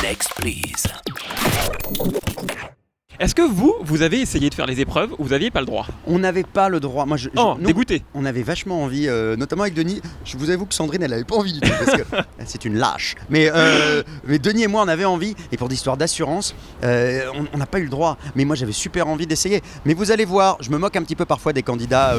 Next please. Est-ce que vous avez essayé de faire les épreuves ou vous n'aviez pas le droit? On n'avait pas le droit. Moi, nous, dégoûté. On avait vachement envie, notamment avec Denis. Je vous avoue que Sandrine, elle n'avait pas envie du tout parce que c'est une lâche. Mais Denis et moi, on avait envie. Et pour des histoires d'assurance, on n'a pas eu le droit. Mais moi, j'avais super envie d'essayer. Mais vous allez voir, je me moque un petit peu parfois des candidats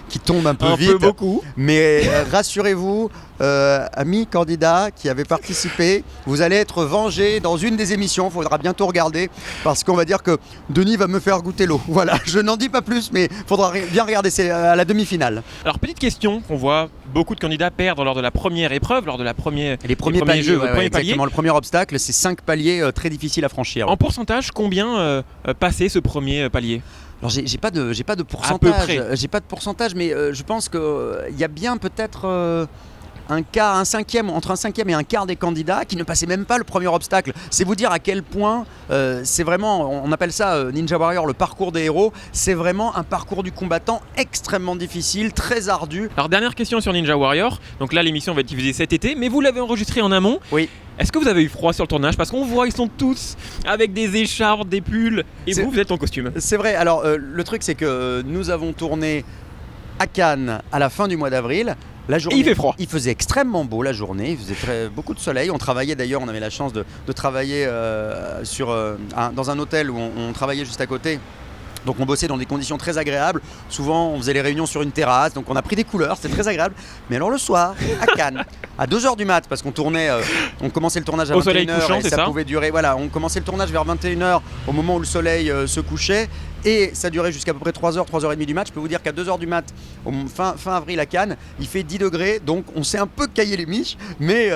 qui tombent un peu vite. Un peu beaucoup. Mais rassurez-vous, amis candidats qui avaient participé, vous allez être vengés dans une des émissions. Il faudra bientôt regarder parce qu'on va dire que Denis va me faire goûter l'eau. Voilà, je n'en dis pas plus, mais il faudra bien regarder, c'est à la demi-finale. Alors, petite question qu'on voit beaucoup de candidats perdre lors de la première épreuve, lors de la première. Les premiers paliers, jeux, ouais, exactement. Le premier obstacle, c'est 5 paliers très difficiles à franchir. En pourcentage, combien passer ce premier palier? Alors j'ai pas de pourcentage. À peu près. J'ai pas de pourcentage, mais je pense qu'il y a bien peut-être entre un cinquième et un quart des candidats qui ne passaient même pas le premier obstacle. C'est vous dire à quel point c'est vraiment, on appelle ça Ninja Warrior, le parcours des héros. C'est vraiment un parcours du combattant extrêmement difficile, très ardu. Alors, dernière question sur Ninja Warrior. Donc là, l'émission va être diffusée cet été, mais vous l'avez enregistrée en amont. Oui. Est-ce que vous avez eu froid sur le tournage? Parce qu'on voit, ils sont tous avec des écharpes, des pulls, et vous êtes en costume. C'est vrai. Alors le truc, c'est que nous avons tourné à Cannes à la fin du mois d'avril. La journée, et il fait froid. Il faisait extrêmement beau la journée, il faisait beaucoup de soleil. On travaillait d'ailleurs, on avait la chance de travailler dans un hôtel où on travaillait juste à côté. Donc on bossait dans des conditions très agréables. Souvent on faisait les réunions sur une terrasse, donc on a pris des couleurs, c'était très agréable. Mais alors le soir, à Cannes, à 2h du mat, parce qu'on tournait, on commençait le tournage à 21h et ça pouvait durer. Voilà, on commençait le tournage vers 21h au moment où le soleil se couchait. Et ça durait jusqu'à peu près 3h, 3h30 du mat. Je peux vous dire qu'à 2h du mat, fin avril à Cannes, il fait 10 degrés. Donc on s'est un peu caillé les miches. Mais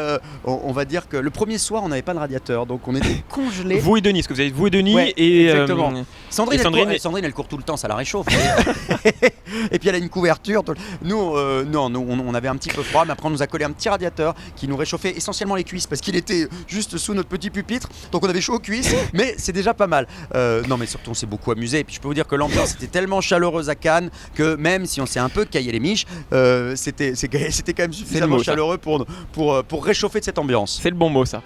on va dire que le premier soir, on n'avait pas de radiateur. Donc on était congelés. Vous et Denis, ce que vous avez vous et Denis. Ouais, et exactement. Sandrine, Sandrine, elle court tout le temps, ça la réchauffe. Et puis elle a une couverture. Nous, on avait un petit peu froid. Mais après, on nous a collé un petit radiateur qui nous réchauffait essentiellement les cuisses parce qu'il était juste sous notre petit pupitre. Donc on avait chaud aux cuisses. Mais c'est déjà pas mal. Non, mais surtout, on s'est beaucoup amusé. Je peux vous dire que l'ambiance était tellement chaleureuse à Cannes que même si on s'est un peu caillé les miches, c'était quand même suffisamment chaleureux pour réchauffer de cette ambiance. C'est le bon mot, ça.